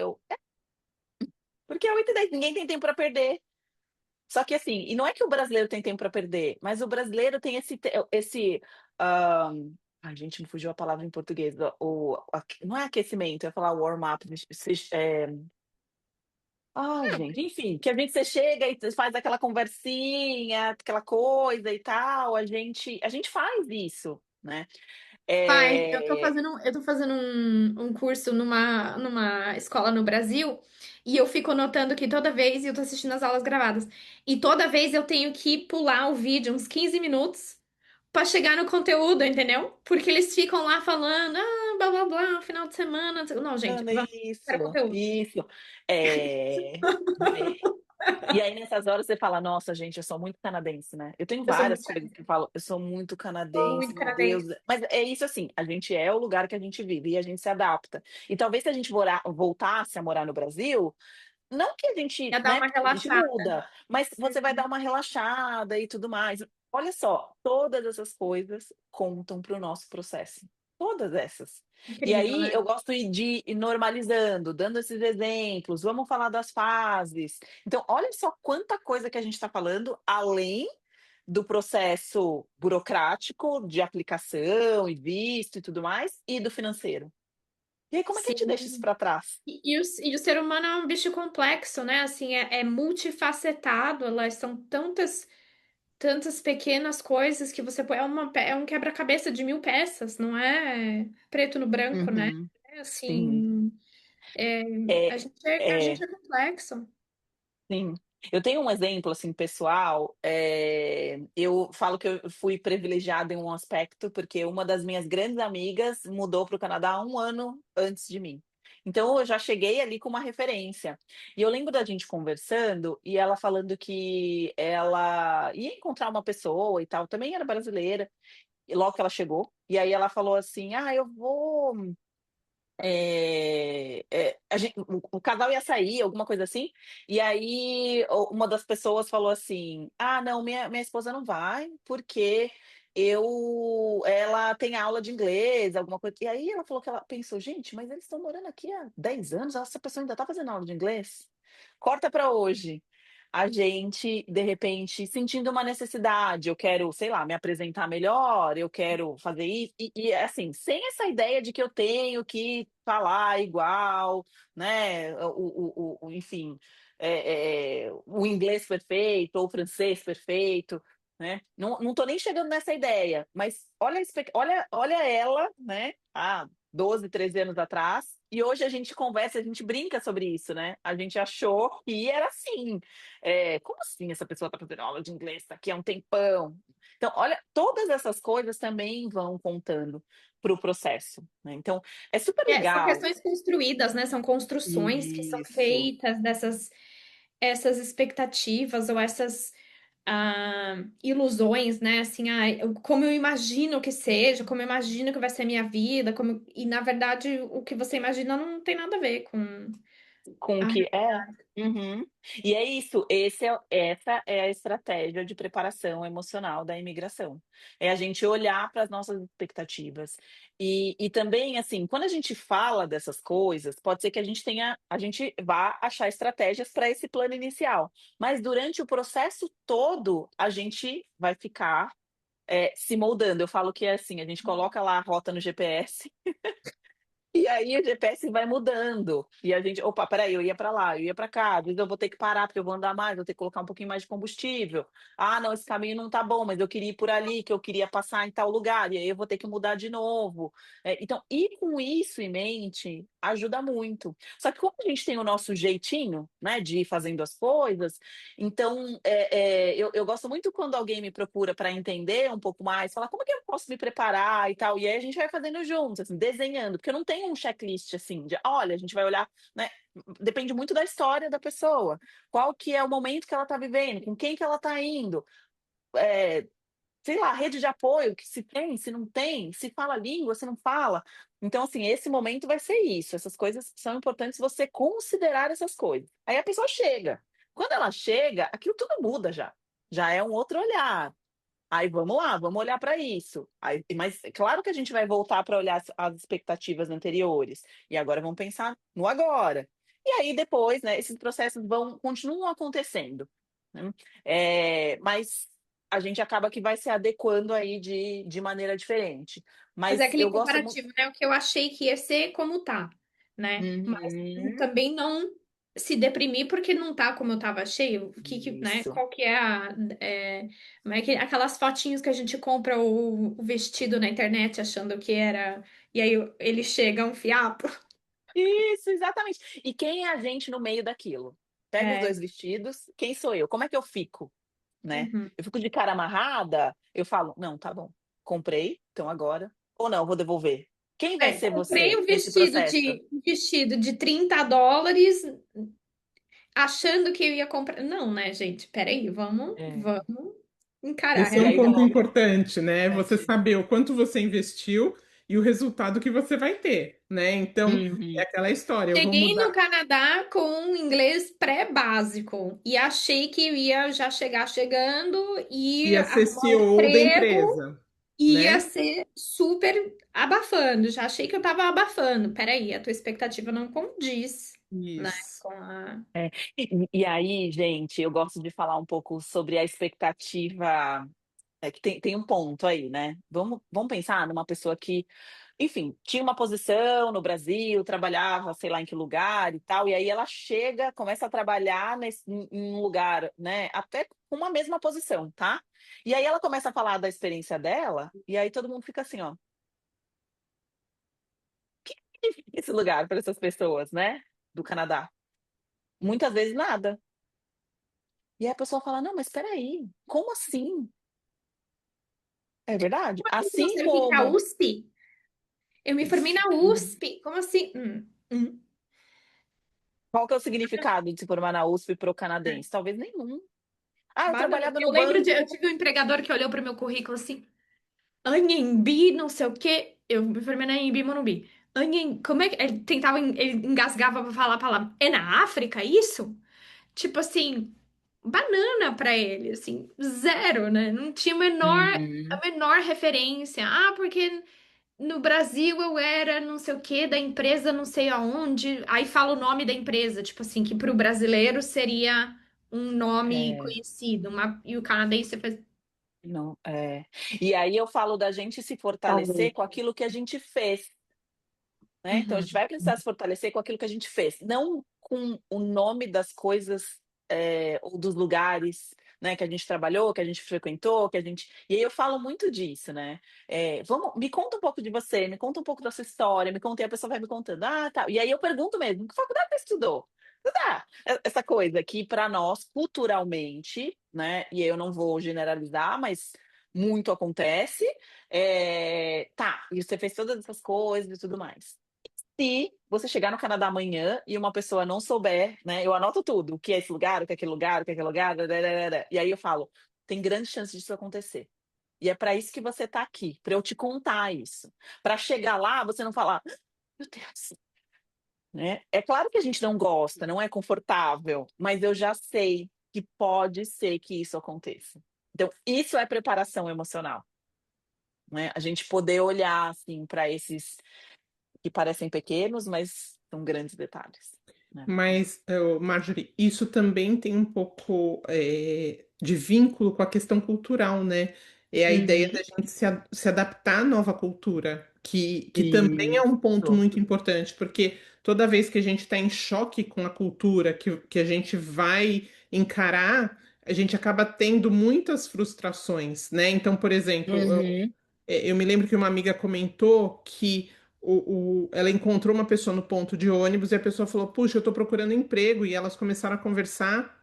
Porque é 8h10, ninguém tem tempo para perder. Só que assim, e não é que o brasileiro tem tempo para perder, mas o brasileiro tem hã, ai gente, me fugiu a palavra em português, não é aquecimento, eu ia falar warm up, ai, gente, enfim, que a gente você chega e faz aquela conversinha, aquela coisa e tal, a gente faz isso, né. Pai, Eh eu tô fazendo um curso numa escola no Brasil e eu fico notando que toda vez eu tô assistindo as aulas gravadas e toda vez eu tenho que pular o vídeo uns 15 minutos pra chegar no conteúdo, entendeu? Porque eles ficam lá falando, blá blá blá, final de semana. Não, gente, vamos para o isso, conteúdo. isso. Né. E aí nessas horas você fala: "Nossa, gente, eu sou muito canadense, né". Eu tenho Eu sou várias muito, coisas que eu falo: "Eu sou muito muito canadense, meu Deus". canadense. Mas é isso, assim, a gente é o lugar que a gente vive e a gente se adapta. E talvez se a gente voltasse a morar no Brasil, não que a gente, Ia dar né, uma porque a gente relaxada. muda, mas você vai dar uma relaxada e tudo mais. Olha só, todas essas coisas contam para o nosso processo, todas essas. E Incrível, aí né? eu gosto de ir normalizando, dando esses exemplos, vamos falar das fases. Então olha só quanta coisa que a gente está falando, além do processo burocrático de aplicação e visto e tudo mais, e do financeiro. E aí como é que a gente deixa isso Sim. para trás? E o ser humano é um bicho complexo, né? Assim, é multifacetado, elas são tantas pequenas coisas que você põe. É um quebra-cabeça de 1000 peças, não é preto no branco, né? Uhum, É sim. assim, é, É, a gente é, é complexo. sim. Eu tenho um exemplo, assim, pessoal, eu falo que eu fui privilegiada em um aspecto, porque uma das minhas grandes amigas mudou para o Canadá 1 ano antes de mim. Então eu já cheguei ali com uma referência. E eu lembro da gente conversando e ela falando que ela ia encontrar uma pessoa e tal, também era brasileira, e logo que ela chegou, e aí ela falou assim: "Ah, eu vou". O casal ia sair, alguma coisa assim, e aí uma das pessoas falou assim: "Ah, não, minha esposa não vai, porque ela tem aula de inglês", alguma coisa. E aí ela falou que ela pensou: "Gente, mas eles estão morando aqui há 10 anos, essa pessoa ainda está fazendo aula de inglês?". Corta para hoje. A gente, de repente, sentindo uma necessidade, eu quero, sei lá, me apresentar melhor, eu quero fazer isso, assim, sem essa ideia de que eu tenho que falar igual, né, enfim, o inglês perfeito ou o francês perfeito, né, não tô nem chegando nessa ideia, mas olha ela, né, há 12, 13 anos atrás, e hoje a gente conversa, a gente brinca sobre isso, né, a gente achou que era assim, como assim essa pessoa está fazendo aula de inglês daqui há um tempão? Então, olha, todas essas coisas também vão contando para o processo, né. Então, é super São legal. questões construídas, né? São construções que são Isso. feitas essas expectativas ou essas. ilusões, né? Assim, como eu imagino que seja, como eu imagino que vai ser a minha vida, e na verdade o que você imagina não tem nada a ver com Com o a que é. Uhum. E é isso, essa é a estratégia de preparação emocional da imigração. É a gente olhar para as nossas expectativas. E também, assim, quando a gente fala dessas coisas, pode ser que a gente vá achar estratégias para esse plano inicial, mas durante o processo todo, a gente vai ficar, se moldando. Eu falo que é assim, a gente coloca lá a rota no GPS e aí o GPS vai mudando, e a gente: "Opa, espera aí, eu ia para lá, eu ia para cá, às vezes eu vou ter que parar, porque eu vou andar mais, vou ter que colocar um pouquinho mais de combustível. Ah, não, esse caminho não tá bom, mas eu queria ir por ali, que eu queria passar em tal lugar, e aí eu vou ter que mudar de novo". Então, ir com isso em mente ajuda muito. Só que como a gente tem o nosso jeitinho, né, de ir fazendo as coisas, então, eu gosto muito quando alguém me procura para entender um pouco mais, falar: "Como que eu posso me preparar e tal?". E aí a gente vai fazendo juntos, assim, desenhando, porque eu não tenho um checklist, assim, de: "Olha, a gente vai olhar", né, depende muito da história da pessoa. Qual que é o momento que ela está vivendo, com quem que ela está indo, eh, sei lá, rede de apoio, que se tem, se não tem, se fala língua, se não fala. Então, assim, esse momento vai ser isso, essas coisas são importantes você considerar essas coisas. Aí a pessoa chega. Quando ela chega, aquilo tudo muda já. Já é um outro olhar. Aí vamos lá, vamos olhar para isso. Aí, mas é claro que a gente vai voltar para olhar as expectativas anteriores. E agora vamos pensar no agora. E aí depois, né, esses processos continuam acontecendo, né. Mas a gente acaba que vai se adequando aí de maneira diferente. Mas é Mas aquele eu gosto muito. comparativo, né? O que eu achei que ia ser como tá, né? Mas Uhum. também não se deprimir porque não tá como eu tava cheio. Né? Isso. Qual que é como é que, aquelas fotinhos que a gente compra o vestido na internet achando que era, e aí ele chega um fiapo. Isso, exatamente. E quem é a gente no meio daquilo? Pega os É, 2 vestidos, quem sou eu? Como é que eu fico? Né. uhum. Eu fico de cara amarrada, eu falo: "Não, tá bom, comprei, então agora ou não, vou devolver". Quem vai ser Comprei você nesse processo? um vestido de US$ 30 achando que eu ia comprar. Não, né, gente? Peraí, É. vamos encarar a Esse é E um aí ponto realidade. depois importante, né? é. Você saber o quanto você investiu e o resultado que você vai ter, né? Então, é Uhum. aquela história, eu vou Cheguei no mudar, Canadá com inglês pré-básico e achei que eu ia já chegar chegando e ia ser arrumar um CEO da emprego, empresa, ia né? ser super abafando. Já achei que eu tava abafando. Peraí, a tua expectativa não condiz, né, Isso. com a. É. E aí, gente, eu gosto de falar um pouco sobre a expectativa. É que tem um ponto aí, né. Vamos pensar numa pessoa que, enfim, tinha uma posição no Brasil, trabalhava sei lá em que lugar e tal, e aí ela chega, começa a trabalhar em um lugar, né, até com uma mesma posição, tá. E aí ela começa a falar da experiência dela, e aí todo mundo fica assim: "Ó, que significa esse lugar para essas pessoas, né, do Canadá?". Muitas vezes nada. E aí a pessoa fala: "Não, mas espera aí, como assim?". É verdade. Como assim? Você não Assim sabe o que que é a como USP? Eu me formei na Uhum. USP. Como assim? Hum. Qual que é o significado de se formar na USP para o canadense? Talvez nenhum. "Ah, eu Banana. trabalhava no Eu lembro de. Eu banco". tive um empregador que olhou para o meu currículo assim. Anhembi, não sei o quê. Eu me formei na Anhembi Morumbi. Como é que. Ele tentava. Ele engasgava pra falar a palavra. É na África isso? Tipo assim. Banana pra ele, assim. Zero, né? Não tinha Uhum. a menor referência. Ah, porque no Brasil eu era não sei o quê, da empresa não sei aonde. Aí fala o nome da empresa. Tipo assim, que pro brasileiro seria um nome É, conhecido. E o canadense faz. não, é. E aí eu falo da gente se fortalecer com aquilo que a gente fez, né, então a Uhum. gente vai precisar se fortalecer com aquilo que a gente fez, não com o nome das coisas, ou dos lugares, né, que a gente trabalhou, que a gente frequentou, que a gente e aí eu falo muito disso, né, "Vamos me conta um pouco de você, me conta um pouco da sua história, me conta", e a pessoa vai me contando, "Ah, tá", e aí eu pergunto mesmo: "Que faculdade você estudou?". Tá, essa coisa que para nós culturalmente, né, e eu não vou generalizar, mas muito acontece, "Tá, e você fez todas essas coisas e tudo mais". Se você chegar no Canadá amanhã e uma pessoa não souber, né, eu anoto tudo, o que é esse lugar, o que é aquele lugar, o que é aquele lugar, e aí eu falo: tem grande chance disso acontecer. E é para isso que você está aqui, para eu te contar isso. Para chegar lá, você não falar, meu Deus, né? É claro que a gente não gosta, não é confortável, mas eu já sei que pode ser que isso aconteça. Então, isso é preparação emocional, né? A gente poder olhar assim para esses que parecem pequenos, mas são grandes detalhes, né? Mas, Marjorie, isso também tem um pouco de vínculo com a questão cultural, né? É a ideia Uhum. da gente se adaptar à nova cultura, que também é um ponto Isso. muito importante, porque toda vez que a gente está em choque com a cultura que a gente vai encarar, a gente acaba tendo muitas frustrações, né? Então, por exemplo, Uhum. eu me lembro que uma amiga comentou que ela encontrou uma pessoa no ponto de ônibus e a pessoa falou: Puxa, eu tô procurando emprego. E elas começaram a conversar.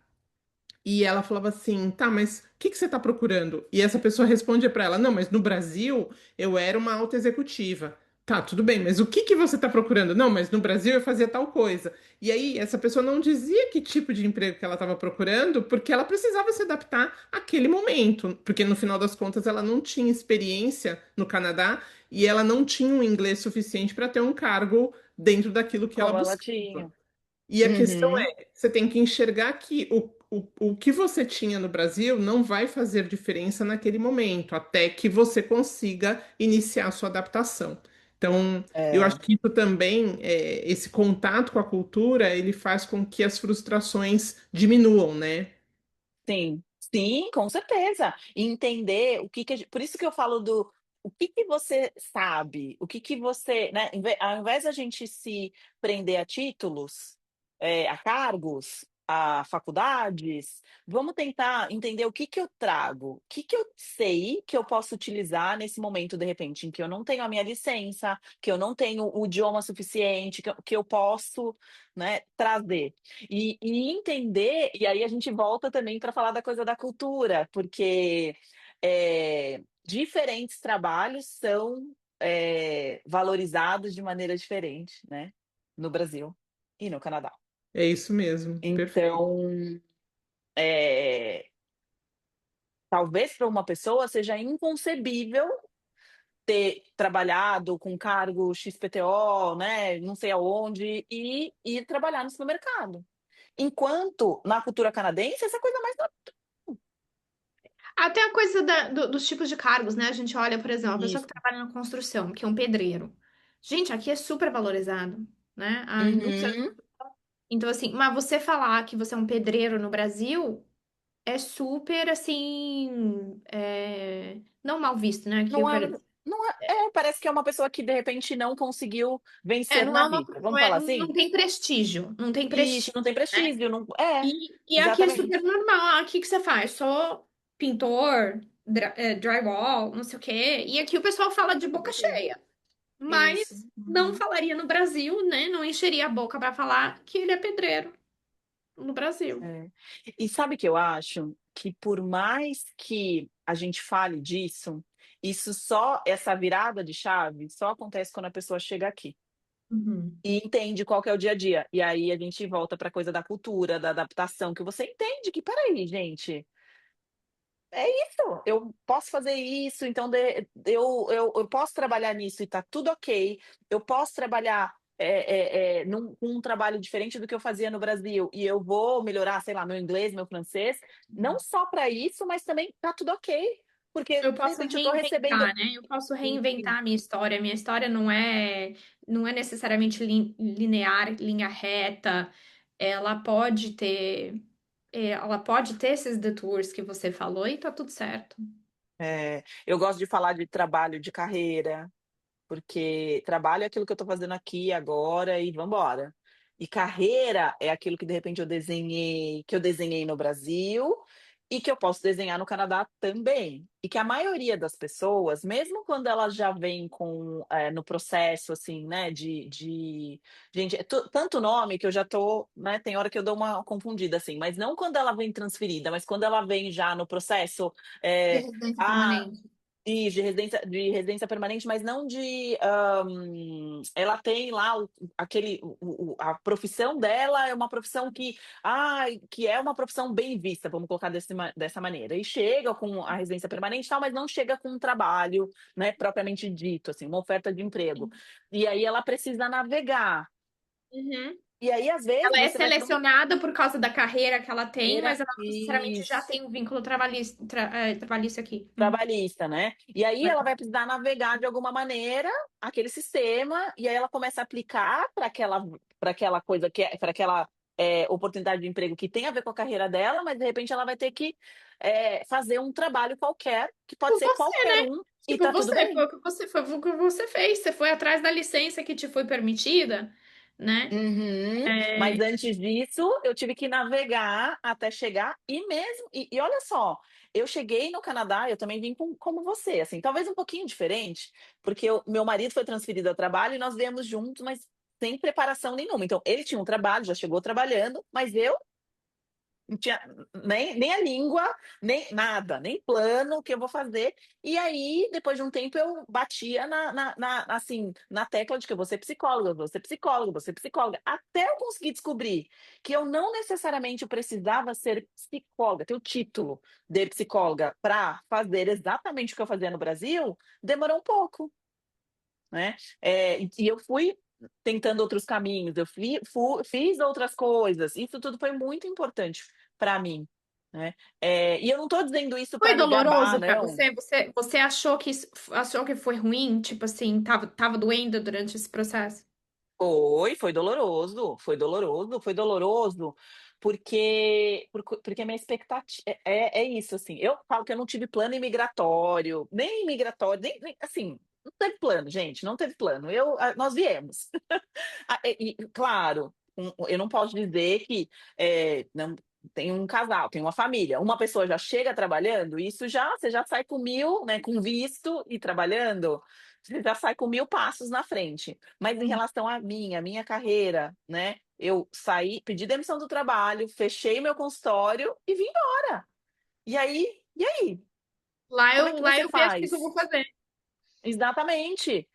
E ela falava assim: Tá, mas o que que você tá procurando? E essa pessoa responde para ela: Não, mas no Brasil eu era uma alta executiva. Tá, tudo bem, mas o que que você tá procurando? Não, mas no Brasil eu fazia tal coisa. E aí, essa pessoa não dizia que tipo de emprego que ela estava procurando, porque ela precisava se adaptar àquele momento. Porque no final das contas ela não tinha experiência no Canadá e ela não tinha um inglês suficiente para ter um cargo dentro daquilo que ela Como ela buscava. tinha. E a questão Uhum. é, você tem que enxergar que o que você tinha no Brasil não vai fazer diferença naquele momento, até que você consiga iniciar a sua adaptação. Então, eu acho É. que isso também, esse contato com a cultura, ele faz com que as frustrações diminuam, né? Sim, sim, com certeza. E entender o que que a gen por isso que eu falo do o que que você sabe, o que que você, né, ao invés da gente se prender a títulos, a cargos, a faculdades, vamos tentar entender o que que eu trago, o que que eu sei que eu posso utilizar nesse momento, de repente, em que eu não tenho a minha licença, que eu não tenho o idioma suficiente, que eu posso, né, trazer. E entender, e aí a gente volta também para falar da coisa da cultura, porque diferentes trabalhos são valorizados de maneira diferente, né? No Brasil e no Canadá. É isso mesmo, perfeito. Então, eh, talvez para uma pessoa seja inconcebível ter trabalhado com cargo XPTO, né, não sei aonde, e ir trabalhar no supermercado. Enquanto na cultura canadense essa coisa mais Até a coisa dos tipos de cargos, né? A gente olha, por exemplo, a pessoa que isso. trabalha na construção, que é um pedreiro. Gente, aqui é super valorizado, né? A indústria. Uhum. Então, assim, mas você falar que você é um pedreiro no Brasil é super, assim, não mal visto, né? Que Não eu é quero. não é parece que é uma pessoa que de repente não conseguiu vencer Não na é uma, vida, vamos falar não assim? tem prestígio, não tem Isso, prestígio, não tem né? prestígio, não E aqui é super exatamente. normal. Ah, o que que você faz? Sou pintor, drywall, não sei o quê. E aqui o pessoal fala de boca cheia. Isso. Mas não Uhum. falaria no Brasil, né? Não encheria a boca para falar que ele é pedreiro no Brasil. É. E sabe o que eu acho? Que por mais que a gente fale disso, essa virada de chave só acontece quando a pessoa chega aqui. Uhum. E entende qual que é o dia a dia. E aí a gente volta para a coisa da cultura, da adaptação, que você entende que, peraí, gente, é isso, eu posso fazer isso, então eu posso trabalhar nisso e tá tudo ok. Eu posso trabalhar com um trabalho diferente do que eu fazia no Brasil e eu vou melhorar, sei lá, meu inglês, meu francês, não só para isso, mas também tá tudo ok, porque Eu de posso repente eu tô recebendo. reinventar, né? Eu posso reinventar a minha história. Minha história não é necessariamente linear, linha reta. Ela pode ter, ela pode ter esses detours que você falou e tá tudo certo. Eu gosto de falar de trabalho de carreira, porque trabalho é aquilo que eu estou fazendo aqui, agora e vamos embora. E carreira é aquilo que de repente que eu desenhei no Brasil e que eu posso desenhar no Canadá também. E que a maioria das pessoas, mesmo quando elas já vêm no processo, assim, né, gente, tanto nome que eu já tô, né, tem hora que eu dou uma confundida, assim, mas não quando ela vem transferida, mas quando ela vem já no processo, De é, residência ah, permanente. Isso, de residência permanente, mas não de, ela tem lá a profissão dela é uma profissão que é uma profissão bem vista, vamos colocar dessa maneira. E chega com a residência permanente e tal, mas não chega com um trabalho, né, propriamente dito, assim, uma oferta de emprego. E aí ela precisa navegar. Uhum. E aí, às vezes, Ela é você vai para uma selecionada por causa da carreira que ela tem, carreira mas ela não necessariamente já tem um vínculo trabalhista aqui. trabalhista, né? E aí ela vai precisar navegar de alguma maneira aquele sistema, e aí ela começa a aplicar para aquela coisa para aquela oportunidade de emprego que tem a ver com a carreira dela, mas de repente ela vai ter que fazer um trabalho qualquer, que pode Tipo ser você, qualquer né? um, e Tipo tá tudo você, bem. foi o que você fez. Você foi atrás da licença que te foi permitida, né? Uhum. Mas É, antes disso, eu tive que navegar até chegar, e mesmo, e olha só, eu cheguei no Canadá, eu também vim como você, assim, talvez um pouquinho diferente, porque meu marido foi transferido a trabalho e nós viemos juntos, mas sem preparação nenhuma. Então, ele tinha um trabalho, já chegou trabalhando, mas eu não tinha nem a língua, nem nada, nem plano que eu vou fazer. E aí, depois de um tempo, eu batia assim, na tecla de que eu vou ser psicóloga, vou ser psicóloga, vou ser psicóloga, até eu conseguir descobrir que eu não necessariamente precisava ser psicóloga, ter o título de psicóloga para fazer exatamente o que eu fazia no Brasil, demorou um pouco, né? E eu fui tentando outros caminhos, eu fiz outras coisas, isso tudo foi muito importante para mim, né? E eu não estou dizendo isso foi para me gabar, doloroso pra não. você achou achou que foi ruim? Tipo assim, tava doendo durante esse processo? Foi doloroso, foi doloroso, foi doloroso, porque a minha expectativa é isso, assim. Eu falo que eu não tive plano imigratório, nem assim, não teve plano, gente, não teve plano. Nós viemos. Claro, eu não posso dizer que não tem um casal, tem uma família, uma pessoa já chega trabalhando, você já sai com 1.000, né, com visto e trabalhando, você já sai com 1.000 passos na frente. Mas em relação a minha carreira, né, eu saí, pedi demissão do trabalho, fechei meu consultório e vim embora. E aí, como é que Lá você eu vejo o que eu faz? vou fazer. Exatamente.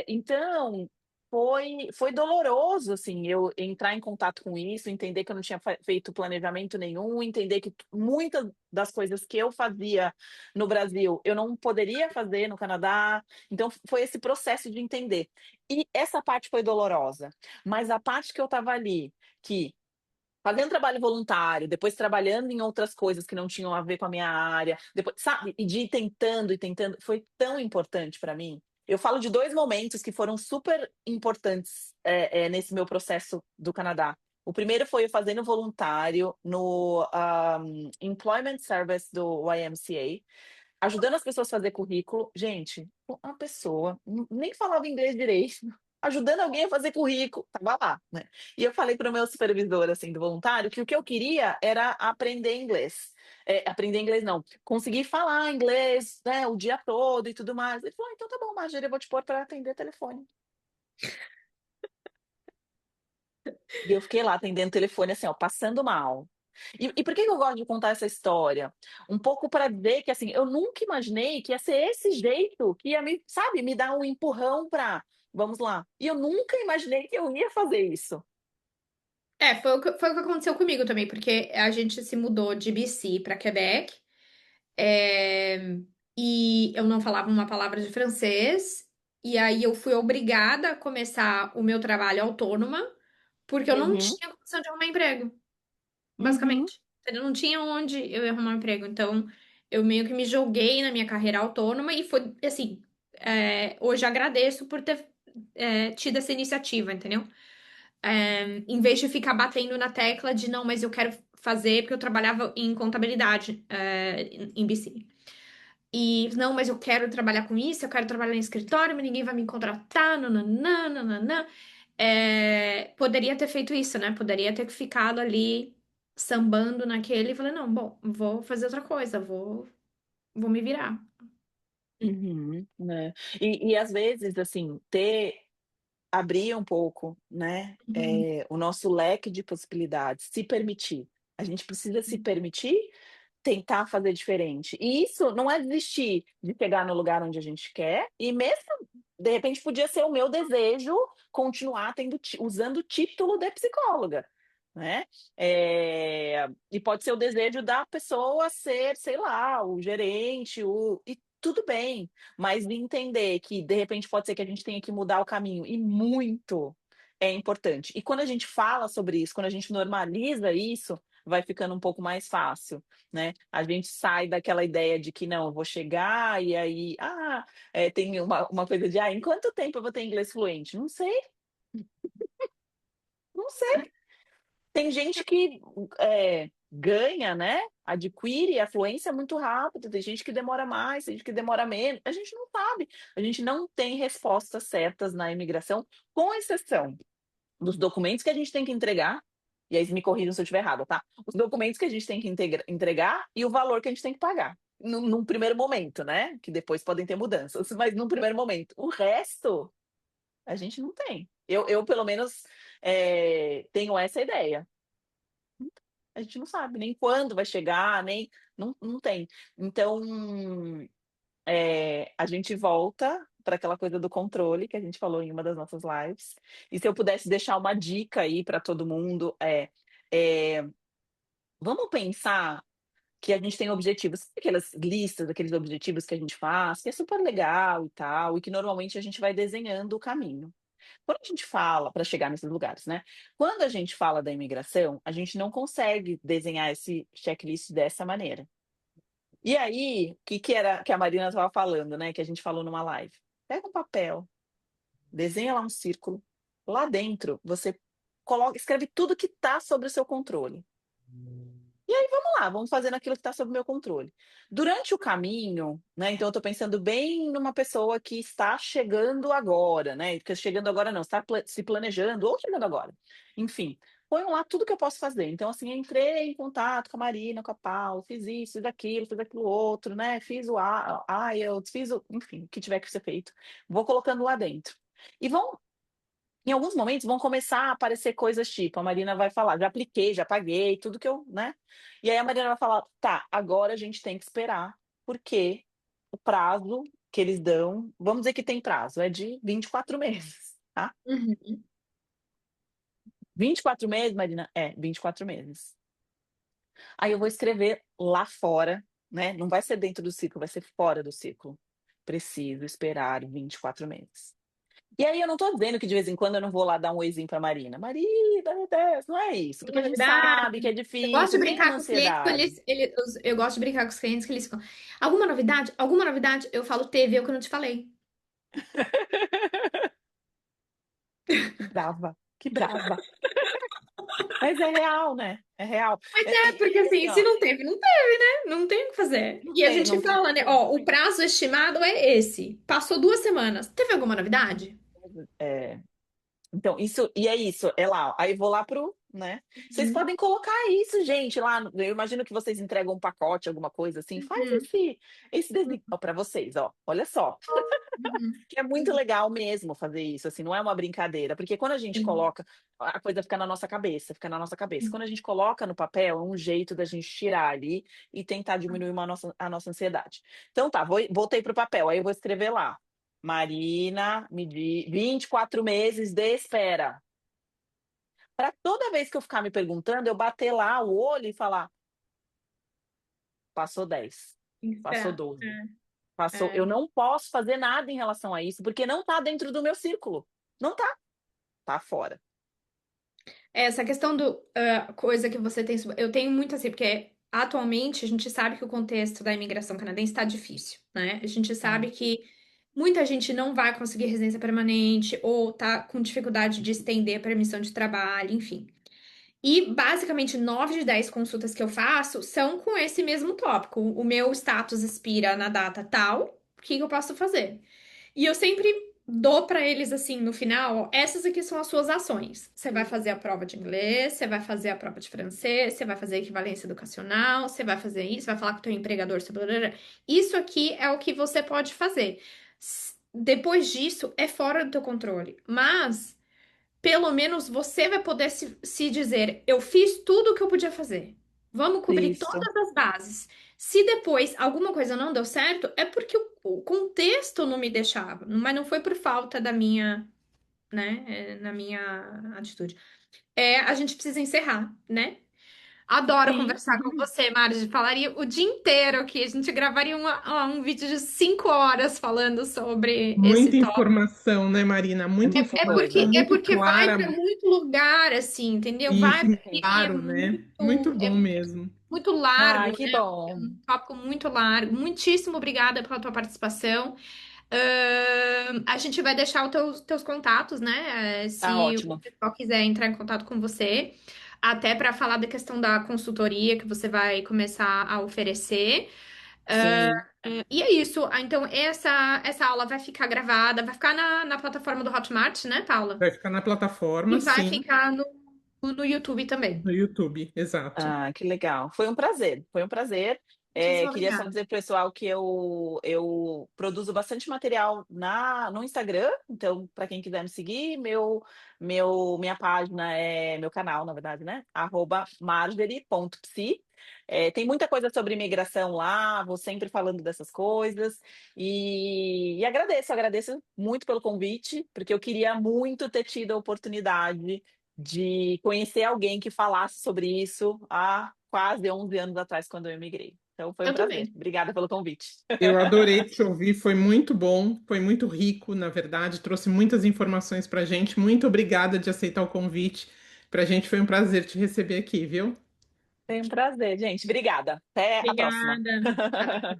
Então, foi doloroso, assim, eu entrar em contato com isso, entender que eu não tinha feito planejamento nenhum, entender que muitas das coisas que eu fazia no Brasil, eu não poderia fazer no Canadá. Então, foi esse processo de entender. E essa parte foi dolorosa, mas a parte que eu estava ali, que fazendo trabalho voluntário, depois trabalhando em outras coisas que não tinham a ver com a minha área, depois, sabe, e de ir tentando e tentando, foi tão importante para mim. Eu falo de 2 momentos que foram super importantes, nesse meu processo do Canadá. O primeiro foi eu fazendo voluntário no, Employment Service do YMCA, ajudando as pessoas a fazer currículo. Gente, uma pessoa nem falava inglês direito, ajudando alguém a fazer currículo, tava lá, né? E eu falei para o meu supervisor, assim, do voluntário, que o que eu queria era aprender inglês. Aprender inglês não, conseguir falar inglês, né, o dia todo e tudo mais. Ele falou: então tá bom, Marjorie, eu vou te pôr para atender telefone. E eu fiquei lá atendendo telefone, assim, ó, passando mal. E por que que eu gosto de contar essa história? Um pouco para dizer que, assim, eu nunca imaginei que ia ser esse jeito que ia me, sabe, me dar um empurrão para, vamos lá. E eu nunca imaginei que eu ia fazer isso. Foi o que aconteceu comigo também, porque a gente se mudou de BC para Quebec, é, e eu não falava uma palavra de francês, e aí eu fui obrigada a começar o meu trabalho autônoma, porque eu não Uhum, tinha condição de arrumar emprego, uhum, basicamente. Eu não tinha onde eu ia arrumar um emprego, então eu meio que me joguei na minha carreira autônoma e foi assim, hoje agradeço por ter tido essa iniciativa, entendeu? Em vez de ficar batendo na tecla de não, mas eu quero fazer, porque eu trabalhava em contabilidade, em BC. E não, mas eu quero trabalhar com isso, eu quero trabalhar em escritório, mas ninguém vai me contratar, nananã, nananã. Poderia ter feito isso, né? Poderia ter ficado ali sambando naquele e falei, não, bom, vou fazer outra coisa, vou me virar. uhum, né? E às vezes, assim, abrir um pouco, né, Uhum. o nosso leque de possibilidades, se permitir. A gente precisa se permitir tentar fazer diferente. E isso não é desistir de chegar no lugar onde a gente quer, e mesmo, de repente, podia ser o meu desejo continuar usando o título de psicóloga, né? E pode ser o desejo da pessoa ser, sei lá, o gerente, e tudo bem, mas de entender que, de repente, pode ser que a gente tenha que mudar o caminho, e muito é importante. E quando a gente fala sobre isso, quando a gente normaliza isso, vai ficando um pouco mais fácil, né? A gente sai daquela ideia de que não, eu vou chegar e aí, tem uma coisa de, em quanto tempo eu vou ter inglês fluente? Não sei, não sei. Tem gente que ganha, né? Adquire a fluência muito rápido, tem gente que demora mais, tem gente que demora menos. A gente não sabe, a gente não tem respostas certas na imigração, com exceção dos documentos que a gente tem que entregar, e aí me corrijam se eu estiver errada, tá? Os documentos que a gente tem que entregar e o valor que a gente tem que pagar. Num primeiro momento, né? Que depois podem ter mudanças, mas num primeiro momento. O resto, a gente não tem. Eu pelo menos, tenho essa ideia. A gente não sabe nem quando vai chegar, nem. Não, não tem. Então, a gente volta para aquela coisa do controle que a gente falou em uma das nossas lives. E se eu pudesse deixar uma dica aí para todo mundo, vamos pensar que a gente tem objetivos, aquelas listas, aqueles objetivos que a gente faz, que é super legal e tal, e que normalmente a gente vai desenhando o caminho. Quando a gente fala para chegar nesses lugares, né? Quando a gente fala da imigração, a gente não consegue desenhar esse checklist dessa maneira. E aí, o que era que a Marina estava falando, né? Que a gente falou numa live. Pega um papel, desenha lá um círculo. Lá dentro, você escreve tudo que está sobre o seu controle. E aí vamos lá, vamos fazendo aquilo que está sob o meu controle. Durante o caminho, né? Então eu estou pensando bem numa pessoa que está chegando agora, né? Porque chegando agora não, está se planejando ou chegando agora. Enfim, ponho lá tudo que eu posso fazer. Então, assim, entrei em contato com a Marina, com a Paula, fiz aquilo, fiz aquilo outro, né? Fiz o IELTS, enfim, o que tiver que ser feito. Vou colocando lá dentro. E em alguns momentos vão começar a aparecer coisas tipo, a Marina vai falar, já apliquei, já paguei, tudo que eu, né? E aí a Marina vai falar, tá, agora a gente tem que esperar, porque o prazo que eles dão, vamos dizer que tem prazo, é de 24 meses, tá? Uhum. 24 meses, Marina? 24 meses. Aí eu vou escrever lá fora, né? Não vai ser dentro do ciclo, vai ser fora do ciclo. Preciso esperar 24 meses. E aí eu não tô dizendo que de vez em quando eu não vou lá dar um oizinho pra Marina. Marina, meu Deus, não é isso. Porque a gente Novidade. sabe que é Eu gosto de difícil, tem uma brincar com os clientes, ansiedade. eu gosto de brincar com os clientes que eles ficam. Alguma novidade? Alguma novidade? Eu falo, teve, eu que não te falei. Que brava, que brava. Mas é real, né? É real. Mas é, porque E assim, assim, se ó, não teve, não teve, né? Não tem o que fazer. não E a tem, gente não tem o que fala, né? fazer. Ó, o prazo estimado é esse. Passou 2 semanas. Teve alguma novidade? É, então, é isso, é lá. Aí vou lá né? Vocês Uhum. podem colocar isso, gente, lá. Eu imagino que vocês entregam um pacote, alguma coisa assim. Faz Uhum. esse desenho para vocês, ó. Olha só. Uhum. Que é muito legal mesmo fazer isso, assim, não é uma brincadeira, porque quando a gente Sim. coloca, a coisa fica na nossa cabeça, fica na nossa cabeça. Sim. Quando a gente coloca no papel, é um jeito da gente tirar ali e tentar diminuir a nossa ansiedade. Então tá, voltei pro papel, aí eu vou escrever lá. Marina, me diz 24 meses de espera. Para toda vez que eu ficar me perguntando, eu bater lá o olho e falar, passou 10, Tem que passou esperar. 12, É, passou. é. Eu não posso fazer nada em relação a isso, porque não tá dentro do meu círculo. Não tá fora. Essa questão do coisa que você tem. Eu tenho muito assim, porque atualmente a gente sabe que o contexto da imigração canadense está difícil, né? A gente sabe Hum. que muita gente não vai conseguir residência permanente ou tá com dificuldade de estender a permissão de trabalho, enfim. E basicamente 9 de 10 consultas que eu faço são com esse mesmo tópico. O meu status expira na data tal, o que que eu posso fazer? E eu sempre dou pra eles assim no final, ó, essas aqui são as suas ações. Você vai fazer a prova de inglês, você vai fazer a prova de francês, você vai fazer a equivalência educacional, você vai fazer isso, vai falar com o teu empregador sobre... Isso aqui é o que você pode fazer. Depois disso, é fora do teu controle. Mas pelo menos você vai poder se dizer, eu fiz tudo o que eu podia fazer. Vamos cobrir Isso. todas as bases. Se depois alguma coisa não deu certo, é porque o contexto não me deixava, mas não foi por falta da minha, né, na minha atitude. A gente precisa encerrar, né? Adoro Sim. conversar com você, Marge. Falaria o dia inteiro aqui. A gente gravaria um vídeo de 5 horas falando sobre esse Muita tópico. informação, né, Marina? É Muita muita É informação, coisa. porque, é muito porque vai clara para muito lugar, assim, entendeu? e Vai sim, porque claro, né? Muito é bom mesmo. muito largo, Ai, né? que É bom. um tópico muito largo. Muitíssimo obrigada pela tua participação. A gente vai deixar os teus contatos, né? Tá Se o ótimo. pessoal quiser entrar em contato com você, até para falar da questão da consultoria que você vai começar a oferecer. Sim. E é isso. Então, essa aula vai ficar gravada, vai ficar na plataforma do Hotmart, né, Paula? Vai ficar na plataforma, E vai sim, ficar no YouTube também. no YouTube, exato. Ah, que legal. Foi um prazer, foi um prazer. Muitíssimo Queria só obrigada. dizer pro pessoal que eu produzo bastante material no Instagram, então, para quem quiser me seguir, minha página meu canal, na verdade, né? @marjorie.psi. Tem muita coisa sobre imigração lá, vou sempre falando dessas coisas. E agradeço muito pelo convite, porque eu queria muito ter tido a oportunidade de conhecer alguém que falasse sobre isso há quase 11 anos atrás, quando eu emigrei. Então foi um Eu prazer. também. Obrigada pelo convite. Eu adorei te ouvir, foi muito bom, foi muito rico, na verdade, trouxe muitas informações para gente. Muito obrigada de aceitar o convite. Para a gente foi um prazer te receber aqui, viu? Foi um prazer, gente. Obrigada. Até a próxima. Obrigada. Até.